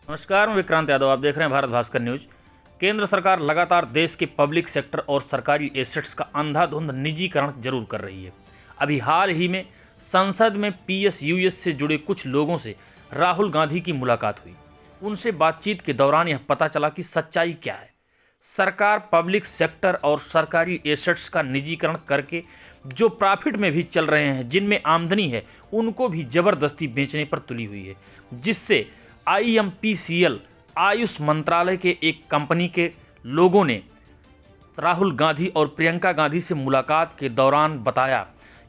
नमस्कार, मैं विक्रांत यादव। आप देख रहे हैं भारत भास्कर न्यूज। केंद्र सरकार लगातार देश के पब्लिक सेक्टर और सरकारी एसेट्स का अंधाधुंध निजीकरण जरूर कर रही है। अभी हाल ही में संसद में पीएसयूएस से जुड़े कुछ लोगों से राहुल गांधी की मुलाकात हुई। उनसे बातचीत के दौरान यह पता चला कि सच्चाई क्या है। सरकार पब्लिक सेक्टर और सरकारी एसेट्स का निजीकरण करके जो प्रॉफिट में भी चल रहे हैं, जिनमें आमदनी है, उनको भी जबरदस्ती बेचने पर तुली हुई है, जिससे IMPCL आयुष मंत्रालय के एक कंपनी के लोगों ने राहुल गांधी और प्रियंका गांधी से मुलाकात के दौरान बताया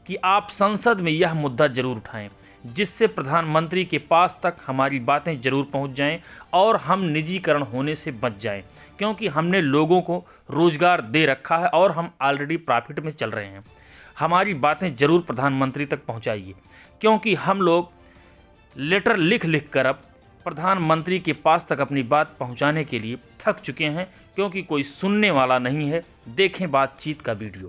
कि आप संसद में यह मुद्दा जरूर उठाएं, जिससे प्रधानमंत्री के पास तक हमारी बातें जरूर पहुंच जाएं और हम निजीकरण होने से बच जाएं, क्योंकि हमने लोगों को रोजगार दे रखा है और हम ऑलरेडी प्रॉफिट में चल रहे हैं। हमारी बातें जरूर प्रधानमंत्री तक पहुंचाइए, क्योंकि हम लोग लेटर लिख लिख कर अब प्रधानमंत्री के पास तक अपनी बात पहुंचाने के लिए थक चुके हैं, क्योंकि कोई सुनने वाला नहीं है। देखें बातचीत का वीडियो।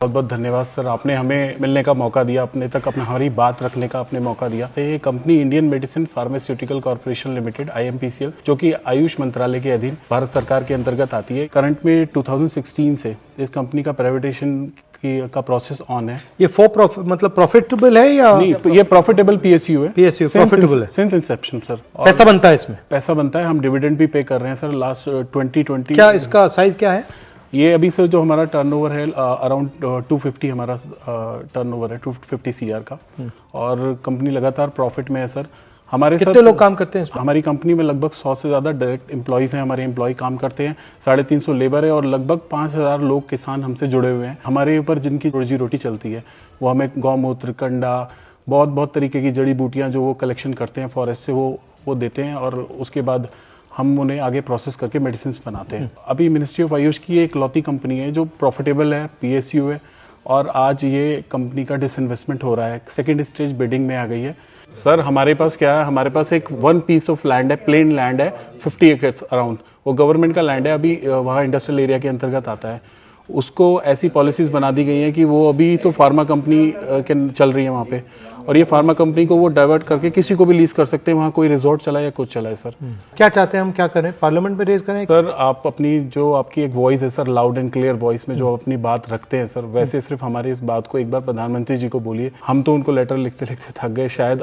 बहुत बहुत धन्यवाद सर, आपने हमें मिलने का मौका दिया, अपने तक हमारी बात रखने का आपने मौका दिया। ये company Indian medicine pharmaceutical corporation limited IMPCL, जो कि आयुष मंत्रालय के अधीन भारत सरकार के अंतर्गत आती है। करंट में 2016 से इस कंपनी का प्राइवेटाइजेशन का प्रोसेस ऑन है। ये मतलब प्रॉफिटेबल है या नहीं? ये प्रॉफिटेबल PSU है। PSU प्रॉफिटेबल है सिंस इंसेप्शन सर। पैसा बनता है इसमें? पैसा बनता है, हम डिविडेंड भी पे कर रहे हैं सर लास्ट 2020। क्या इसका साइज क्या है? ये अभी सर जो हमारा टर्नओवर है अराउंड 250 हमारा टर्नओवर है 250 CR का, और कंपनी लगातार प्रॉफिट में है सर। हमारे कितने लोग काम करते हैं इसमें? हमारी कंपनी में लगभग 100 से ज़्यादा डायरेक्ट एम्प्लॉयज़ हैं, हमारे एम्प्लॉय काम करते हैं, 350 लेबर है और लगभग 5000 लोग किसान हमसे जुड़े हुए हैं। हमारे ऊपर जिनकी रोजी रोटी चलती है वो हमें गौमूत्र, कंडा, बहुत तरीके की जड़ी बूटियाँ जो वो कलेक्शन करते हैं फॉरेस्ट से, वो देते हैं, और उसके बाद हम उन्हें आगे प्रोसेस करके मेडिसिन बनाते हैं। अभी मिनिस्ट्री ऑफ आयुष की एक लौती कंपनी है जो प्रॉफिटेबल है, PSU है, और आज ये कंपनी का डिसइन्वेस्टमेंट हो रहा है, सेकेंड स्टेज बिडिंग में आ गई है। सर हमारे पास क्या है, हमारे पास एक 1 पीस ऑफ लैंड है, प्लेन लैंड है, 50 एकर्स अराउंड। वो गवर्नमेंट का लैंड है, अभी वहाँ इंडस्ट्रियल एरिया के अंतर्गत आता है। उसको ऐसी पॉलिसीज बना दी गई हैं कि वो अभी तो फार्मा कंपनी के चल रही है वहाँ पे, और ये फार्मा कंपनी को वो डाइवर्ट करके किसी को भी लीज कर सकते हैं। वहाँ कोई रिजॉर्ट चला या कुछ चला है सर। क्या चाहते हैं हम, क्या करें? पार्लियामेंट में रेज करें? सर आप अपनी जो आपकी एक वॉइस है sir, loud and clear voice में जो अपनी बात रखते हैं सर, वैसे सिर्फ हमारी इस बात को एक बार प्रधानमंत्री जी को बोलिए। हम तो उनको लेटर लिखते लिखते थक गए, शायद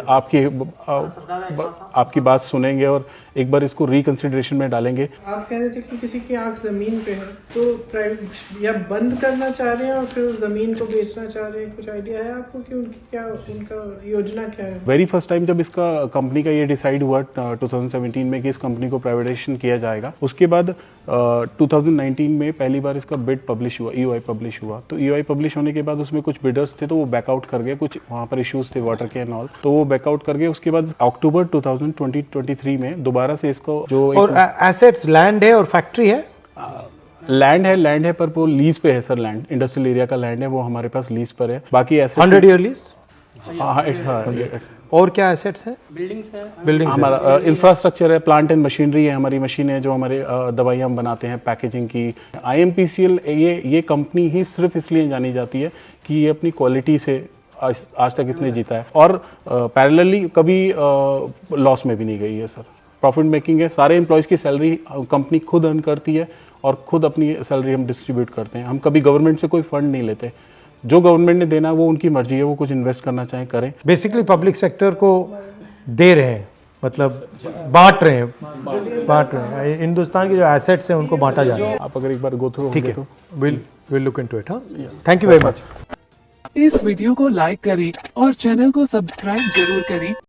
आपकी बात सुनेंगे और एक बार इसको रिकंसिडरेशन में डालेंगे। आप कह रहे थे कि किसी की आंख जमीन पे है, तो प्राइवेट या बंद करना चाह रहे हैं और फिर उस जमीन को बेचना चाह रहे हैं। कुछ आइडिया है आपको कि उनकी क्या, उनका योजना क्या है? वेरी फर्स्ट टाइम जब इसका कंपनी का ये डिसाइड हुआ 2017 में कि इस कंपनी को प्राइवेटाइजेशन किया जाएगा, उसके बाद 2019 में पहली बार इसका बिड पब्लिश हुआ, EOI पब्लिश हुआ। तो EOI पब्लिश होने के बाद उसमें कुछ बिडर्स थे तो वो बैकआउट कर गए, कुछ वहाँ पर इश्यूज थे वाटर के एंड ऑल, तो वो बैकआउट कर गए। उसके बाद अक्टूबर 2023 में दोबारा से इसको जो और एसेट्स, लैंड है और फैक्ट्री है? लैंड है पर वो लीज पे है सर। लैंड इंडस्ट्रियल एरिया का लैंड है, वो हमारे पास लीज पर है। बाकी एसेट्स 100 ईयर लीज। हाँ, और क्या एसेट्स है? बिल्डिंग्स हमारा इंफ्रास्ट्रक्चर है, प्लांट एंड मशीनरी है, हमारी मशीन है जो हमारे दवाइयाँ हम बनाते हैं, पैकेजिंग की। IMPCL ये कंपनी ही सिर्फ इसलिए जानी जाती है कि ये अपनी क्वालिटी से आज तक इसने जीता है, और पैरेलली कभी लॉस में भी नहीं गई है सर। प्रॉफिट मेकिंग है, सारे एम्प्लॉयज़ की सैलरी कंपनी खुद अर्न करती है और खुद अपनी सैलरी हम डिस्ट्रीब्यूट करते हैं। हम कभी गवर्नमेंट से कोई फंड नहीं लेते। जो गवर्नमेंट ने देना वो उनकी मर्जी है, वो कुछ इन्वेस्ट करना चाहे करें। बेसिकली पब्लिक सेक्टर को दे रहे हैं, मतलब बांट रहे हैं। हिंदुस्तान के जो एसेट्स हैं उनको बांटा जा रहा है। आप अगर एक बार गो थ्रू, ठीक है, विल लुक इनटू इट। हाँ, थैंक यू वेरी मच। इस वीडियो को लाइक करें और चैनल को सब्सक्राइब जरूर करें